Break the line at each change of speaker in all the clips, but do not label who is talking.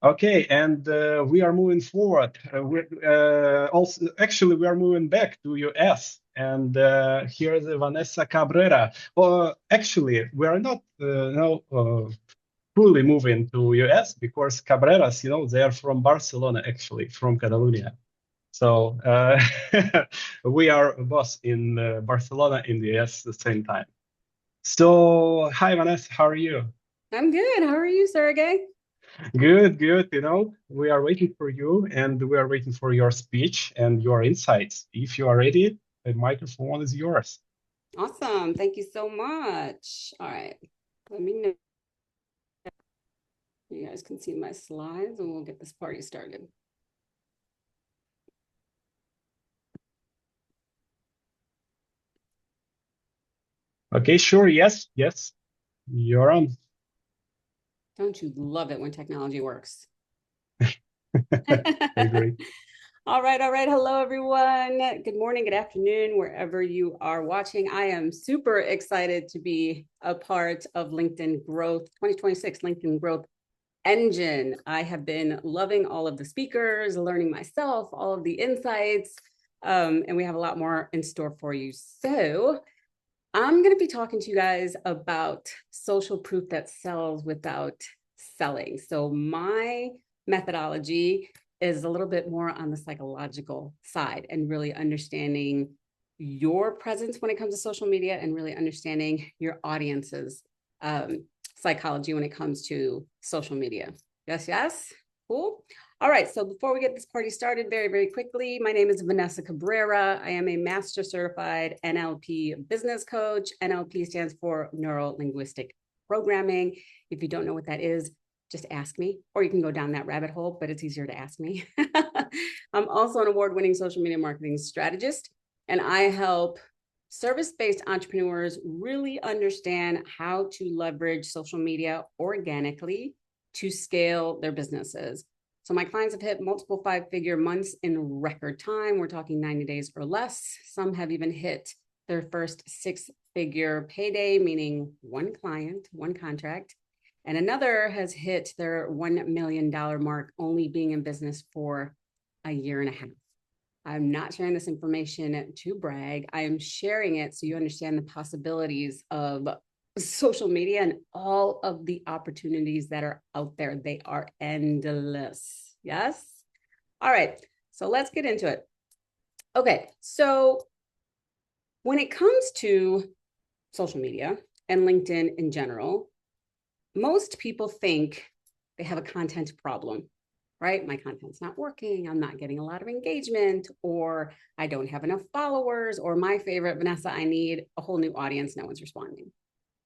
Okay, and we are moving forward. We are moving back to US, and here's Vanessa Cabrera. Well, actually, we are not fully moving to US because Cabreras, they are from Barcelona, actually, from Catalonia. So we are both in Barcelona in the US at the same time. So, hi, Vanessa, how are you?
I'm good. How are you, Sergey?
Good, good. We are waiting for you and we are waiting for your speech and your insights. If you are ready, the microphone is yours.
Awesome. Thank you so much. All right. Let me know you guys can see my slides and we'll get this party started.
Okay, sure. Yes, yes. You're on.
Don't you love it when technology works?
I agree.
All right, all right. Hello, everyone. Good morning, good afternoon, wherever you are watching. I am super excited to be a part of LinkedIn Growth 2026 LinkedIn Growth Engine. I have been loving all of the speakers, learning myself, all of the insights, and we have a lot more in store for you. So I'm going to be talking to you guys about social proof that sells without selling. So my methodology is a little bit more on the psychological side and really understanding your presence when it comes to social media and really understanding your audience's psychology when it comes to social media. Yes, yes. Cool. All right, so before we get this party started, very, very quickly, my name is Vanessa Cabrera. I am a master certified NLP business coach. NLP stands for Neuro Linguistic Programming. If you don't know what that is, just ask me, or you can go down that rabbit hole, but it's easier to ask me. I'm also an award winning social media marketing strategist, and I help service based entrepreneurs really understand how to leverage social media organically to scale their businesses. So my clients have hit multiple five-figure months in record time. We're talking 90 days or less. Some have even hit their first six-figure payday, meaning one client, one contract. And another has hit their $1 million mark only being in business for a year and a half. I'm not sharing this information to brag. I am sharing it so you understand the possibilities of social media and all of the opportunities that are out there. They are endless. Yes? All right. So let's get into it. Okay. So when it comes to social media and LinkedIn in general, most people think they have a content problem, right? My content's not working. I'm not getting a lot of engagement, or I don't have enough followers, or my favorite, Vanessa, I need a whole new audience. No one's responding,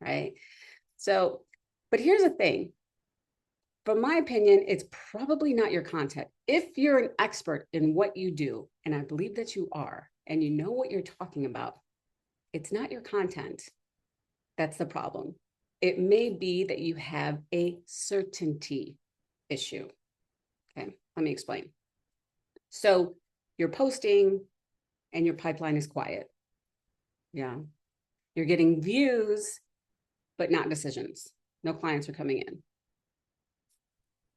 right? So, but here's the thing. From my opinion, it's probably not your content. If you're an expert in what you do, and I believe that you are, and you know what you're talking about, it's not your content that's the problem. It may be that you have a certainty issue. Okay, let me explain. So you're posting and your pipeline is quiet. Yeah. You're getting views, but not decisions. No clients are coming in.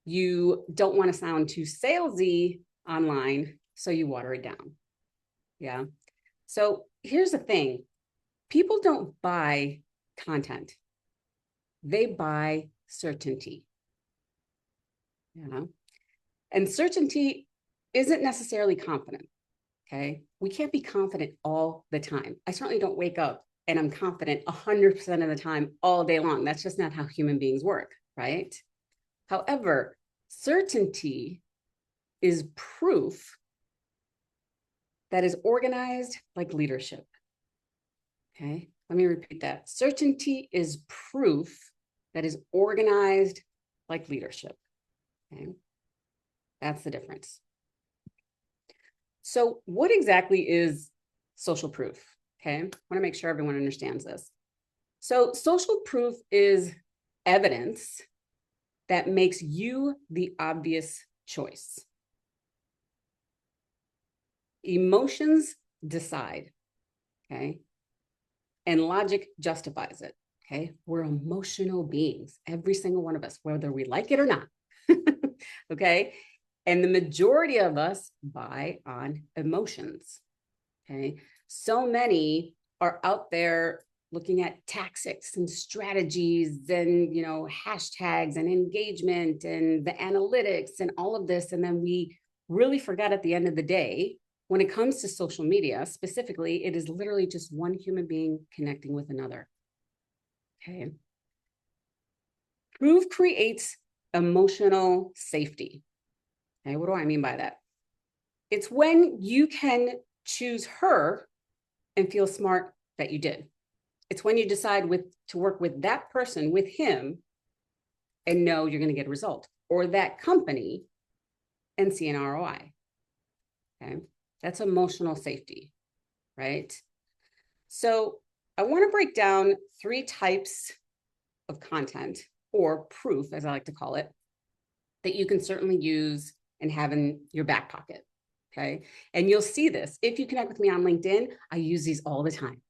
You don't want to sound too salesy online, so you water it down. Yeah. So here's the thing, people don't buy content, they buy certainty. Yeah. And certainty isn't necessarily confident. Okay. We can't be confident all the time. I certainly don't wake up and I'm confident 100% of the time all day long. That's just not how human beings work. Right. However, certainty is proof that is organized like leadership. Okay. Let me repeat that. Certainty is proof that is organized like leadership. Okay. That's the difference. So, what exactly is social proof? Okay, I want to make sure everyone understands this. So, social proof is evidence that makes you the obvious choice. Emotions decide, okay, and logic justifies it. Okay, we're emotional beings, every single one of us, whether we like it or not. Okay. And the majority of us buy on emotions. Okay. So many are out there looking at tactics and strategies and, hashtags and engagement and the analytics and all of this. And then we really forgot at the end of the day, when it comes to social media specifically, it is literally just one human being connecting with another. Okay. Proof creates emotional safety. Okay. What do I mean by that? It's when you can choose her and feel smart that you did. It's when you decide to work with that person, with him, and know you're going to get a result, or that company and see an ROI. Okay. That's emotional safety, right? So I want to break down 3 types of content, or proof, as I like to call it, that you can certainly use and have in your back pocket. Okay. And you'll see this if you connect with me on LinkedIn. I use these all the time.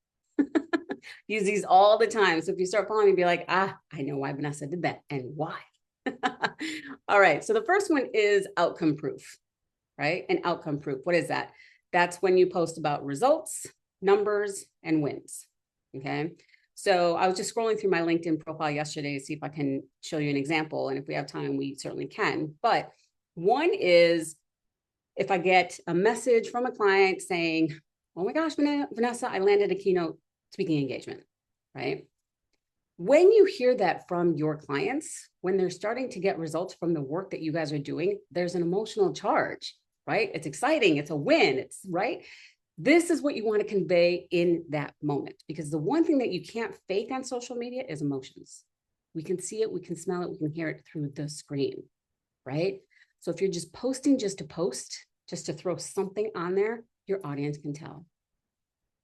Use these all the time. So if you start following me, be like, I know why Vanessa did that and why. All right. So the first one is outcome proof, right? And outcome proof. What is that? That's when you post about results, numbers, and wins. Okay. So I was just scrolling through my LinkedIn profile yesterday to see if I can show you an example. And if we have time, we certainly can. But one is if I get a message from a client saying, oh my gosh, Vanessa, I landed a keynote speaking engagement, right? When you hear that from your clients, when they're starting to get results from the work that you guys are doing, there's an emotional charge, right? It's exciting. It's a win. It's right. This is what you want to convey in that moment, because the one thing that you can't fake on social media is emotions. We can see it, we can smell it, we can hear it through the screen, right? So if you're just posting just to post, just to throw something on there, your audience can tell.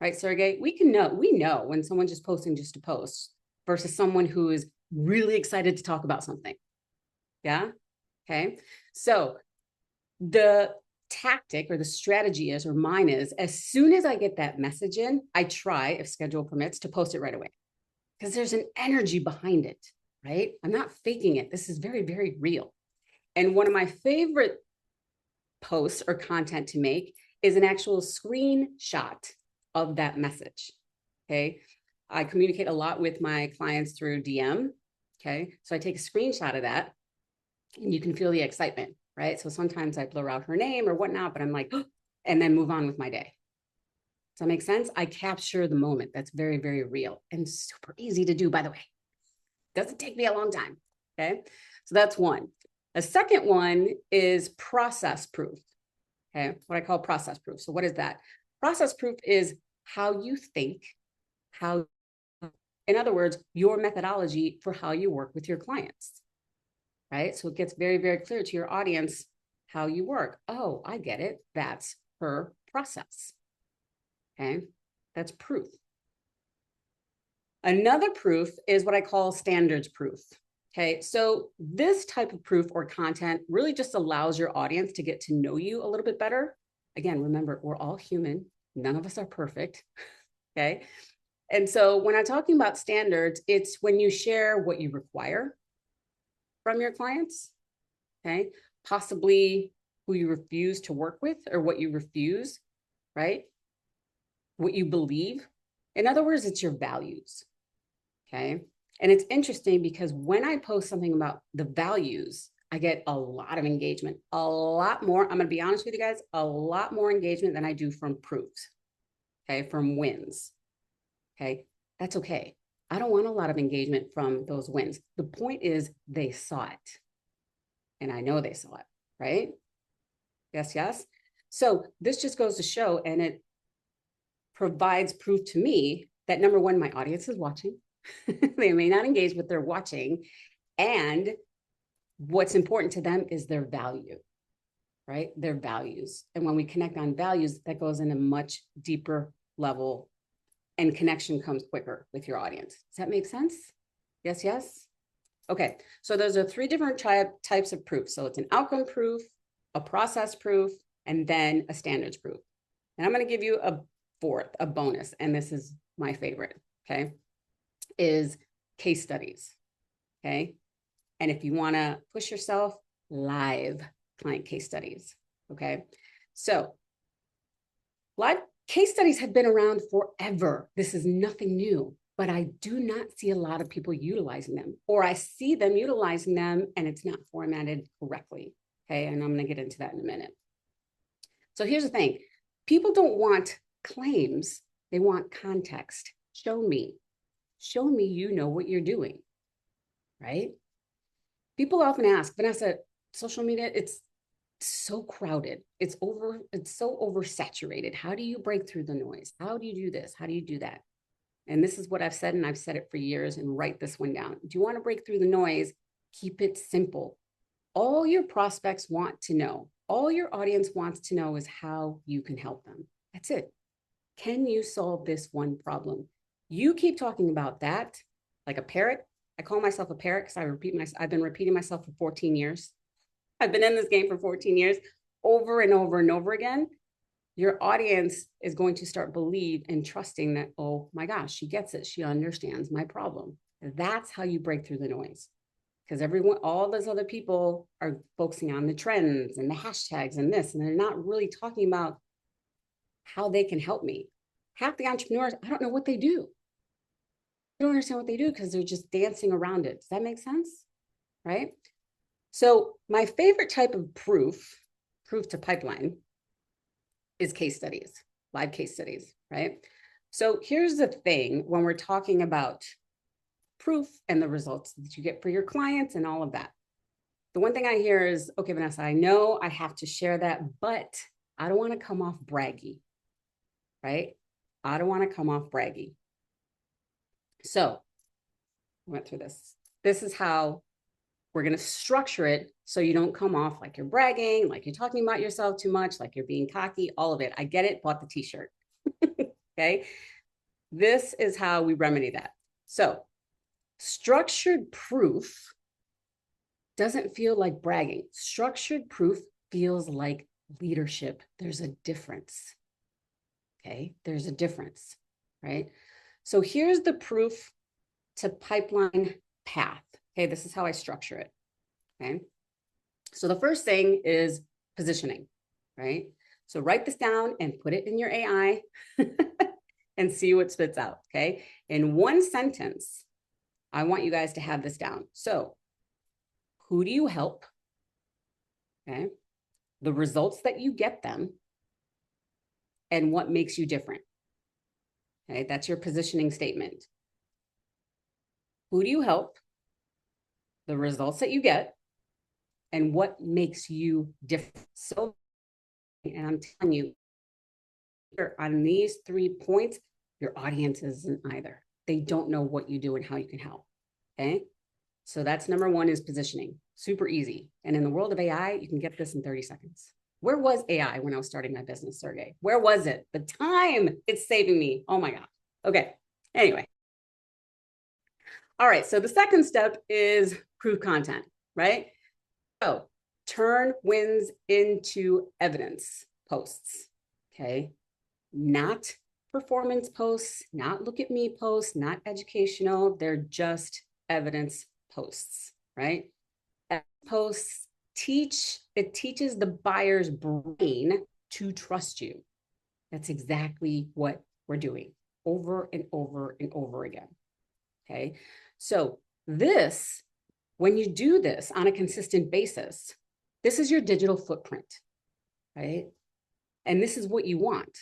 Right, Sergey? We know when someone's just posting just to post versus someone who is really excited to talk about something. Yeah. Okay. So the tactic or the strategy is, or mine is, as soon as I get that message in, I try, if schedule permits, to post it right away, because there's an energy behind it, right? I'm not faking it. This is very, very real. And one of my favorite posts or content to make is an actual screenshot of that message. Okay. I communicate a lot with my clients through DM. Okay. So I take a screenshot of that and you can feel the excitement, right? So sometimes I blur out her name or whatnot, but I'm like, oh, and then move on with my day. Does that make sense? I capture the moment. That's very, very real and super easy to do, by the way. Doesn't take me a long time. Okay. So that's one. A second one is process proof. Okay. What I call process proof. So what is that? Process proof is how you think, in other words, your methodology for how you work with your clients, right? So it gets very, very clear to your audience how you work. Oh, I get it. That's her process. Okay. That's proof. Another proof is what I call standards proof. Okay. So this type of proof or content really just allows your audience to get to know you a little bit better. Again, remember, we're all human. None of us are perfect. Okay. And so when I'm talking about standards, it's when you share what you require from your clients, okay? Possibly who you refuse to work with or what you refuse, right? What you believe. In other words, it's your values, okay? And it's interesting because when I post something about the values, I get a lot of engagement, a lot more. I'm going to be honest with you guys, a lot more engagement than I do from proofs, okay? From wins. Okay, that's okay. I don't want a lot of engagement from those wins. The point is they saw it. And I know they saw it, right? Yes, yes. So this just goes to show, and it provides proof to me that number one, my audience is watching. They may not engage, but they're watching. And what's important to them is their value, right? Their values. And when we connect on values, that goes in a much deeper level and connection comes quicker with your audience. Does that make sense? Yes, yes. Okay, so those are 3 different types of proof. So it's an outcome proof, a process proof, and then a standards proof. And I'm going to give you a fourth, a bonus, and this is my favorite, okay, is case studies, okay? And if you want to push yourself, live client case studies. Okay. So live case studies have been around forever. This is nothing new, but I do not see a lot of people utilizing them, or I see them utilizing them and it's not formatted correctly. Okay. And I'm going to get into that in a minute. So here's the thing. People don't want claims. They want context. Show me you know what you're doing, right? People often ask, Vanessa, social media, it's so crowded. It's so oversaturated. How do you break through the noise? How do you do this? How do you do that? And this is what I've said, and I've said it for years, and write this one down. Do you want to break through the noise? Keep it simple. All your prospects want to know, all your audience wants to know is how you can help them. That's it. Can you solve this one problem? You keep talking about that like a parrot. I call myself a parrot because I've been repeating myself for 14 years. I've been in this game for 14 years, over and over and over again. Your audience is going to start believe and trusting that, oh my gosh, she gets it. She understands my problem. That's how you break through the noise. Because all those other people are focusing on the trends and the hashtags and this, and they're not really talking about how they can help me. Half the entrepreneurs, I don't know what they do. I don't understand what they do because they're just dancing around it. Does that make sense? Right? So my favorite type of proof to pipeline, is case studies, live case studies, right? So here's the thing when we're talking about proof and the results that you get for your clients and all of that. The one thing I hear is, okay, Vanessa, I know I have to share that, but I don't want to come off braggy, right? I don't want to come off braggy. So I went through this. This is how we're going to structure it so you don't come off like you're bragging, like you're talking about yourself too much, like you're being cocky, all of it. I get it, bought the t-shirt. Okay. This is how we remedy that. So structured proof doesn't feel like bragging. Structured proof feels like leadership. There's a difference. Okay. There's a difference, right? So here's the proof to pipeline path. Okay. This is how I structure it. Okay. So the first thing is positioning, right? So write this down and put it in your AI and see what spits out, okay? In one sentence, I want you guys to have this down. So who do you help? Okay. The results that you get them and what makes you different. Okay. That's your positioning statement. Who do you help? The results that you get and what makes you different. So, and I'm telling you, on these 3 points, your audience isn't either. They don't know what you do and how you can help. Okay. So that's number one, is positioning. Super easy. And in the world of AI, you can get this in 30 seconds. Where was AI when I was starting my business, Sergey? Where was it? The time it's saving me. Oh my God. Okay. Anyway. All right. So the second step is proof content, right? So turn wins into evidence posts. Okay. Not performance posts, not look at me posts, not educational. They're just evidence posts, right? Posts teaches the buyer's brain to trust you. That's exactly what we're doing over and over and over again. Okay. So when you do this on a consistent basis, this is your digital footprint, right? And this is what you want.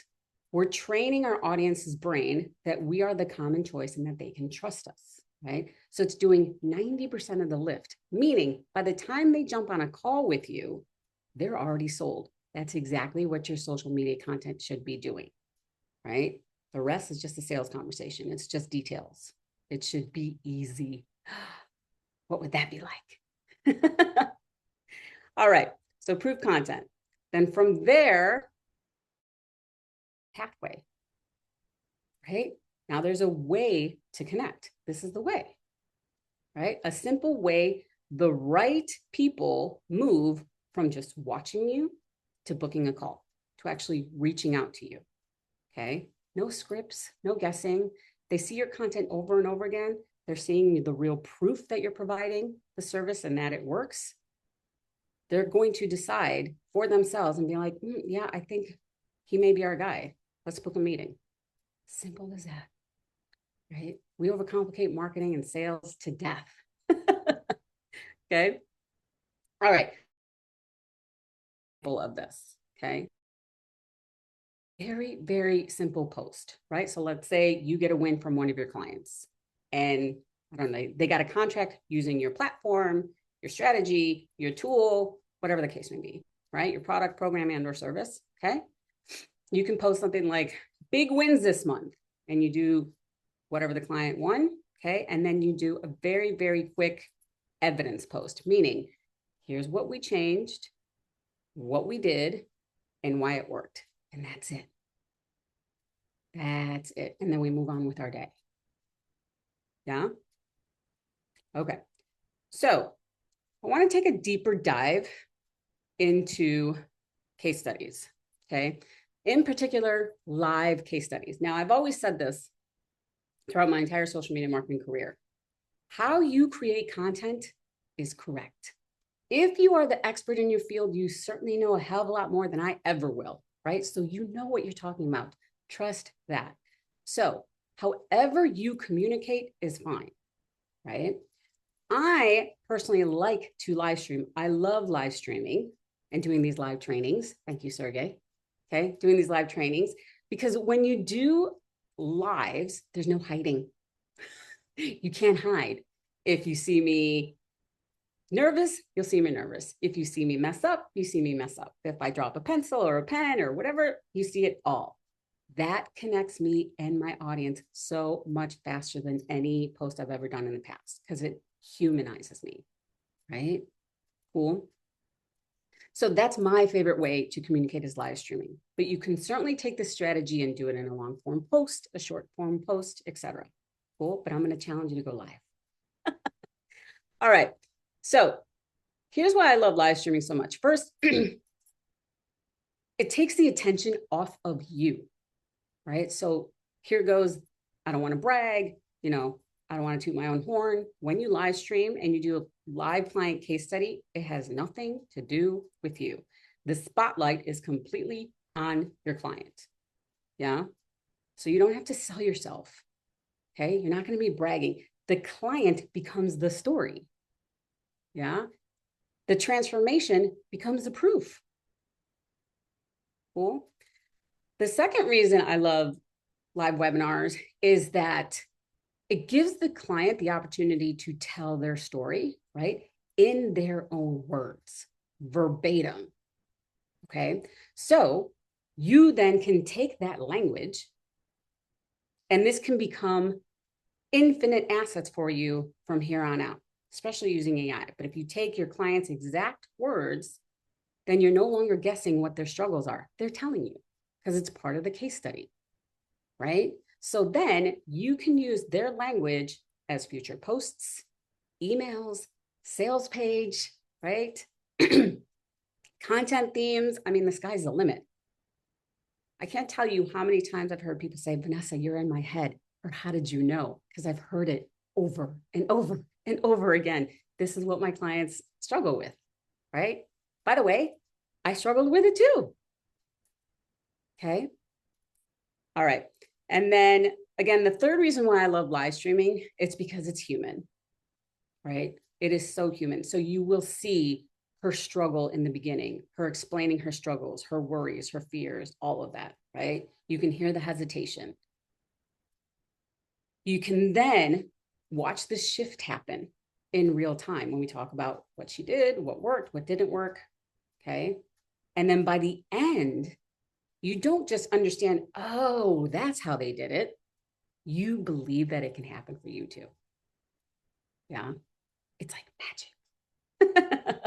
We're training our audience's brain that we are the common choice and that they can trust us, right? So it's doing 90% of the lift, meaning by the time they jump on a call with you, they're already sold. That's exactly what your social media content should be doing, right? The rest is just a sales conversation. It's just details. It should be easy. What would that be like? All right. So proof content. Then from there, pathway, right? Now there's a way to connect. This is the way, right? A simple way the right people move from just watching you to booking a call, to actually reaching out to you, okay? No scripts, no guessing. They see your content over and over again. They're seeing the real proof that you're providing the service and that it works. they're going to decide for themselves and be like, yeah, I think he may be our guy. Let's book a meeting. Simple as that, right? We overcomplicate marketing and sales to death. Okay. All right. Of this. Okay. Very, very simple post, right? So let's say you get a win from one of your clients and I don't know, they got a contract using your platform, your strategy, your tool, whatever the case may be, right? Your product, program, and or service. Okay. You can post something like big wins this month and you do whatever the client won. Okay. And then you do a very, very quick evidence post, meaning here's what we changed, what we did, and why it worked. And that's it. That's it. And then we move on with our day. Yeah. Okay. So I want to take a deeper dive into case studies. Okay. In particular, live case studies. Now, I've always said this throughout my entire social media marketing career. How you create content is correct. If you are the expert in your field, you certainly know a hell of a lot more than I ever will, right? So you know what you're talking about. Trust that. So however you communicate is fine, right? I personally like to live stream. I love live streaming and doing these live trainings. Thank you, Sergey. Okay, doing these live trainings, because when you do lives, there's no hiding. You can't hide. If you see me nervous, you'll see me nervous. If you see me mess up, you see me mess up. If I drop a pencil or a pen or whatever, you see it all. That connects me and my audience so much faster than any post I've ever done in the past because it humanizes me, right? Cool. So that's my favorite way to communicate is live streaming. But you can certainly take this strategy and do it in a long form post, a short form post, etc. Cool. But I'm going to challenge you to go live. All right. So here's why I love live streaming so much. First, it takes the attention off of you, right? So here goes, I don't want to brag, I don't want to toot my own horn. When you live stream and you do a live client case study, it has nothing to do with you. The spotlight is completely on your client. Yeah. So you don't have to sell yourself. Okay. You're not going to be bragging. The client becomes the story. Yeah. The transformation becomes the proof. Cool. The second reason I love live webinars is that it gives the client the opportunity to tell their story, right? In their own words, verbatim. Okay. So you then can take that language and this can become infinite assets for you from here on out, especially using AI. But if you take your client's exact words, then you're no longer guessing what their struggles are. They're telling you because it's part of the case study, right? So then you can use their language as future posts, emails, sales page, right? Content themes. I mean, the sky's the limit. I can't tell you how many times I've heard people say, Vanessa, you're in my head. Or how did you know? Because I've heard it over and over and over again. This is what my clients struggle with, right? By the way, I struggled with it too. Okay. All right. And then again, the third reason why I love live streaming, it's because it's human, right? It is so human. So you will see her struggle in the beginning, her explaining her struggles, her worries, her fears, all of that, right? You can hear the hesitation. You can then watch the shift happen in real time when we talk about what she did, what worked, what didn't work, okay? And then by the end, you don't just understand, oh, that's how they did it. You believe that it can happen for you too. Yeah, it's like magic.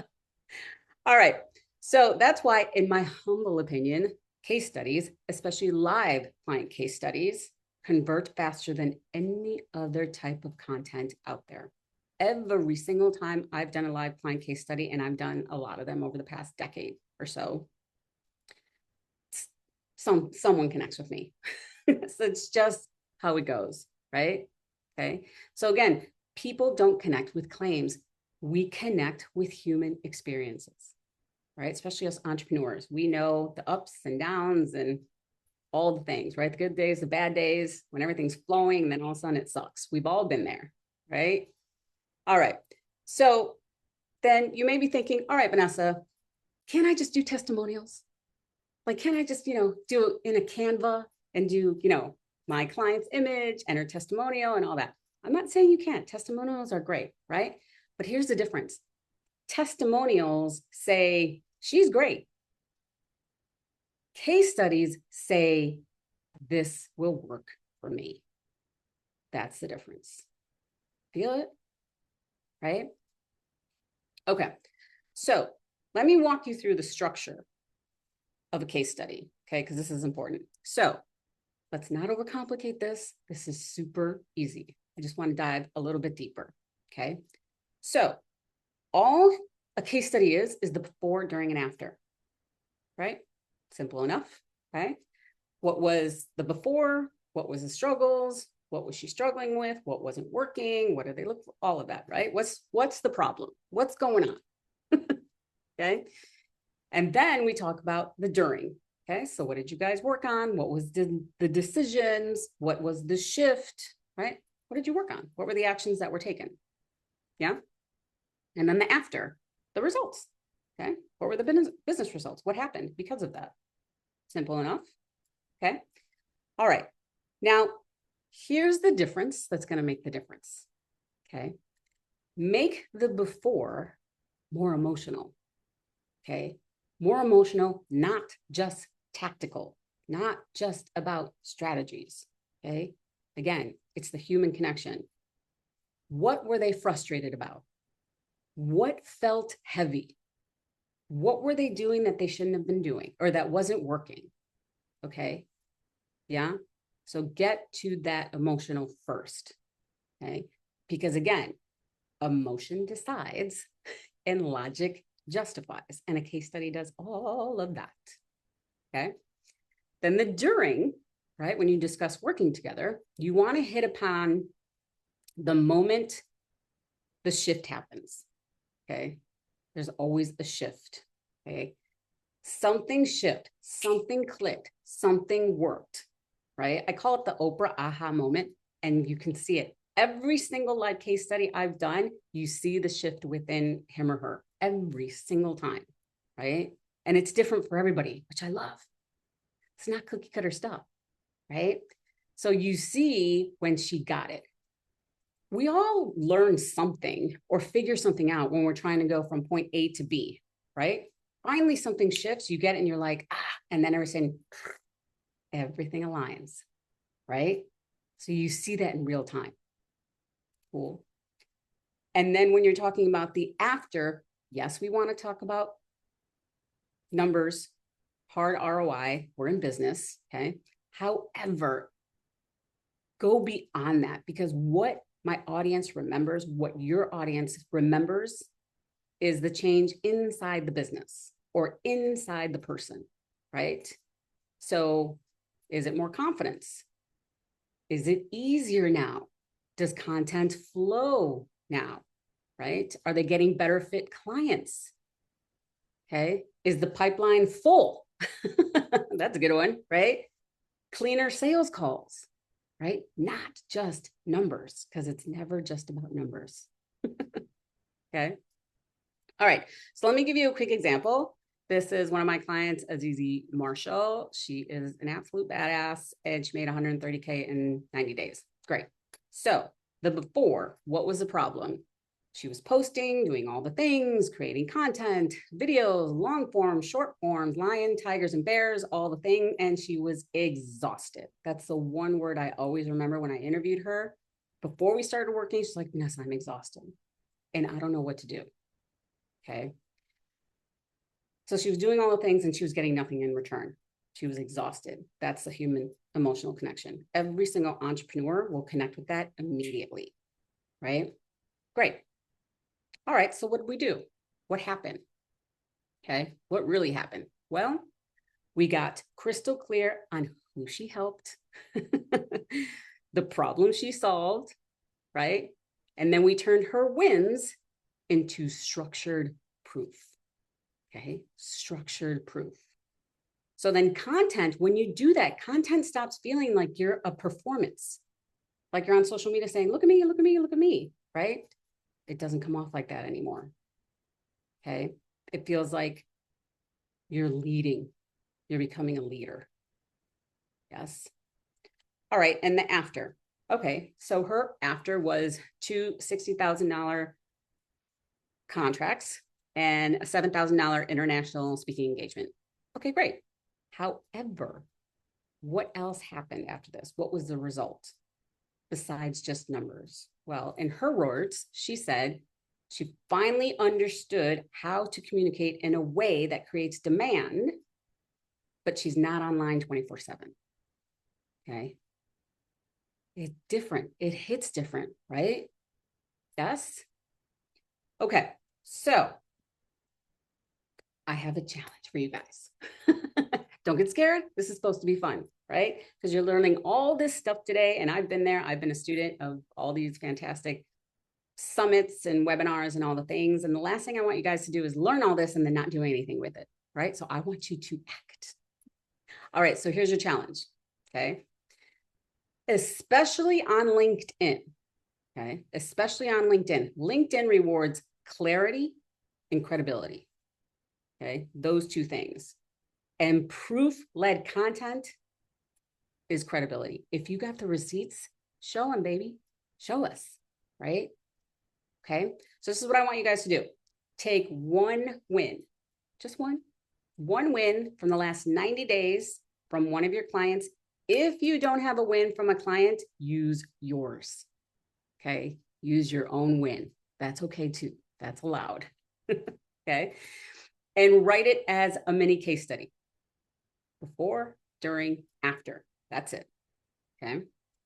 All right, so that's why, in my humble opinion, case studies, especially live client case studies, convert faster than any other type of content out there. Every single time I've done a live client case study, and I've done a lot of them over the past decade or so, someone connects with me. So it's just how it goes, right? Okay. So again, people don't connect with claims. We connect with human experiences. right? Especially us entrepreneurs. We know the ups and downs and all the things, right? The good days, the bad days, when everything's flowing, and then all of a sudden it sucks. We've all been there, right? All right. So then you may be thinking, all right, Vanessa, can I just do testimonials? Like, can I just, do it in a Canva and do, my client's image and her testimonial and all that? I'm not saying you can't. Testimonials are great, right? But here's the difference. Testimonials say, she's great. Case studies say, this will work for me. That's the difference. Feel it? Right? Okay. So let me walk you through the structure of a case study, okay? Because this is important. So let's not overcomplicate this. This is super easy. I just want to dive a little bit deeper, okay? So all a case study is the before, during, and after, right? Simple enough, okay? What was the before? What was the struggles? What was she struggling with? What wasn't working? What did they look for? All of that, right? What's the problem? What's going on? Okay. And then we talk about the during. Okay. So what did you guys work on? What was the decisions? What was the shift, right? What did you work on? What were the actions that were taken? Yeah. And then the after, the results. Okay. What were the business results? What happened because of that? Simple enough. Okay. All right. Now, here's the difference that's going to make the difference. Okay. Make the before more emotional. Okay. More emotional, not just tactical, not just about strategies. Okay. Again, it's the human connection. What were they frustrated about? What felt heavy? What were they doing that they shouldn't have been doing or that wasn't working? Okay. Yeah. So get to that emotional first. Okay. Because again, emotion decides and logic justifies. And a case study does all of that. Okay. Then the during, right? When you discuss working together, you want to hit upon the moment the shift happens. Okay. There's always a shift. Okay. Something shift, something clicked, something worked, right? I call it the Oprah aha moment, and you can see it. Every single live case study I've done, you see the shift within him or her every single time, right? And it's different for everybody, which I love. It's not cookie cutter stuff, right? So you see when she got it. We all learn something or figure something out when we're trying to go from point A to B, right? Finally, something shifts, you get it, and you're like, and then everything aligns, right? So you see that in real time. Cool. And then when you're talking about the after, yes, we want to talk about numbers, hard ROI. We're in business, okay? However, go beyond that, because what my audience remembers, what your audience remembers, is the change inside the business or inside the person, right? So is it more confidence? Is it easier now? Does content flow now, right? Are they getting better fit clients? Okay. Is the pipeline full? That's a good one, right? Cleaner sales calls, right? Not just numbers, because it's never just about numbers. Okay. All right. So let me give you a quick example. This is one of my clients, Azizi Marshall. She is an absolute badass, and she made 130K in 90 days. Great. So the before, what was the problem? She was posting, doing all the things, creating content, videos, long form, short forms, lion, tigers, and bears, all the thing. And she was exhausted. That's the one word I always remember when I interviewed her. Before we started working, she's like, Vanessa, I'm exhausted and I don't know what to do. Okay. So she was doing all the things and she was getting nothing in return. She was exhausted. That's the human emotional connection. Every single entrepreneur will connect with that immediately, right? Great. All right, so what did we do? What happened? Okay, what really happened? Well, we got crystal clear on who she helped, the problem she solved, right? And then we turned her wins into structured proof. Okay, structured proof. So then content, when you do that, content stops feeling like you're a performance, like you're on social media saying, look at me, look at me, look at me, right? It doesn't come off like that anymore. Okay, it feels like you're leading, you're becoming a leader. Yes. All right, and the after. Okay, so her after was two $60,000 contracts and a $7,000 international speaking engagement. Okay, great. However, what else happened after this? What was the result besides just numbers? Well, in her words, she said she finally understood how to communicate in a way that creates demand, but she's not online 24/7. Okay. It's different. It hits different, right? Yes. Okay. So I have a challenge for you guys. Don't get scared. This is supposed to be fun, right? Because you're learning all this stuff today. And I've been there. I've been a student of all these fantastic summits and webinars and all the things. And the last thing I want you guys to do is learn all this and then not do anything with it, right? So I want you to act. All right. So here's your challenge. Okay. Especially on LinkedIn. Okay. Especially on LinkedIn. LinkedIn rewards clarity and credibility. Okay. Those two things. And proof-led content is credibility. If you got the receipts, show them, baby. Show us, right? Okay. So this is what I want you guys to do. Take one win, just one win from the last 90 days from one of your clients. If you don't have a win from a client, use yours. Okay. Use your own win. That's okay too. That's allowed. Okay. And write it as a mini case study. Before, during, after. That's it. Okay.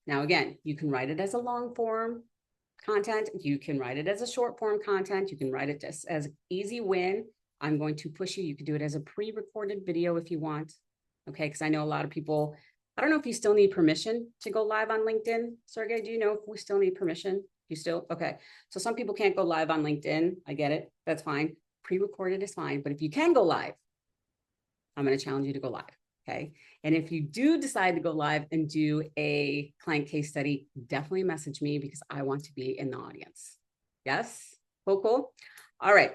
Now, again, you can write it as a long form content. You can write it as a short form content. You can write it just as easy win. I'm going to push you. You can do it as a pre-recorded video if you want. Okay. Because I know a lot of people, I don't know if you still need permission to go live on LinkedIn. Sergey, do you know if we still need permission? You still? Okay. So some people can't go live on LinkedIn. I get it. That's fine. Pre-recorded is fine. But if you can go live, I'm going to challenge you to go live. Okay. And if you do decide to go live and do a client case study, definitely message me because I want to be in the audience. Yes. Cool, cool. All right.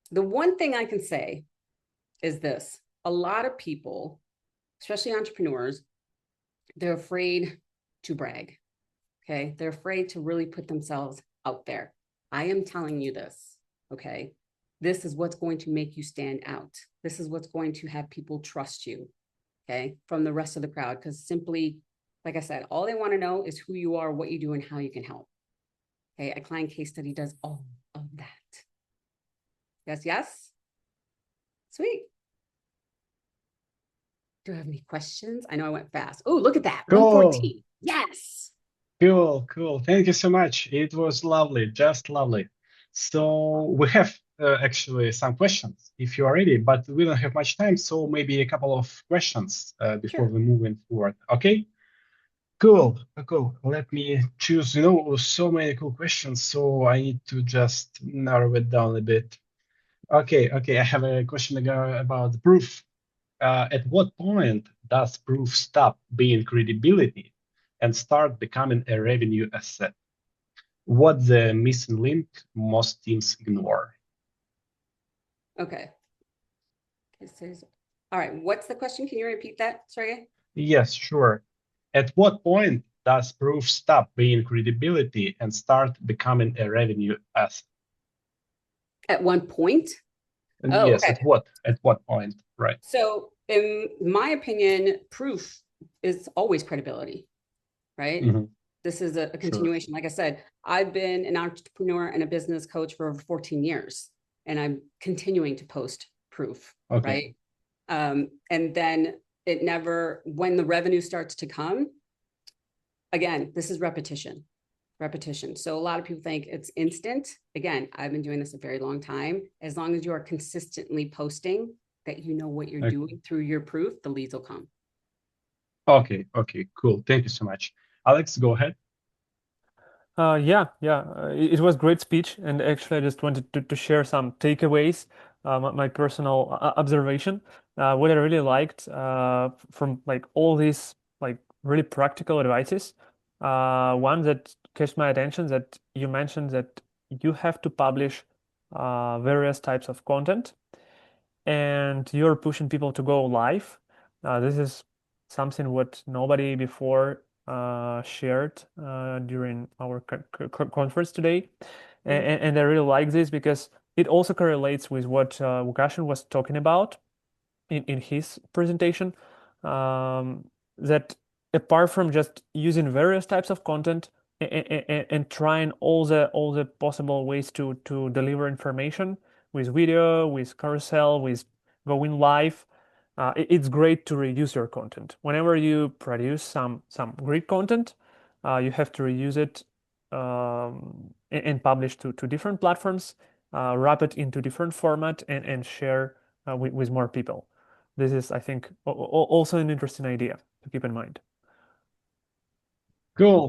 The one thing I can say is this. A lot of people, especially entrepreneurs, they're afraid to brag. Okay. They're afraid to really put themselves out there. I am telling you this. Okay. This is what's going to make you stand out. This is what's going to have people trust you, okay, from the rest of the crowd. Because simply, like I said, all they want to know is who you are, what you do, and how you can help. Okay, a client case study does all of that. Yes, yes? Sweet. Do I have any questions? I know I went fast. Oh, look at that,
Cool.
114. Yes.
Cool, cool. Thank you so much. It was lovely, just lovely. So we have actually some questions if you are ready, but we don't have much time, so maybe a couple of questions before we move forward. Okay? Cool, cool. Let me choose, so many cool questions, so I need to just narrow it down a bit. Okay, I have a question about the proof. At what point does proof stop being credibility and start becoming a revenue asset? What's the missing link most teams ignore?
Okay. All right. What's the question? Can you repeat that? Sorry.
Yes, sure. At what point does proof stop being credibility and start becoming a revenue asset?
At one point?
And
Oh,
yes,
okay.
At what point? Right.
So, in my opinion, proof is always credibility, right?
Mm-hmm.
This is a continuation. Sure. Like I said, I've been an entrepreneur and a business coach for over 14 years, and I'm continuing to post proof, right? And then it never, when the revenue starts to come, again, this is repetition. So a lot of people think it's instant. Again, I've been doing this a very long time. As long as you are consistently posting that you know what you're doing through your proof, the leads will come.
Okay, cool. Thank you so much. Alex, go ahead.
It was great speech, and actually, I just wanted to share some takeaways, my personal observation. What I really liked from like all these like really practical advices. One that catch my attention that you mentioned that you have to publish various types of content and you're pushing people to go live. This is something what nobody before shared during our conference today.
Mhm.
And I really like this because it also correlates with what Łukaszyn was talking about in his presentation, um, that apart from just using various types of content and trying all the possible ways to deliver information with video, with carousel, with going live, it's great to reuse your content. Whenever you produce some great content, you have to reuse it and publish to different platforms, wrap it into different format and share with more people. This is, I think, also an interesting idea to keep in mind.
Cool.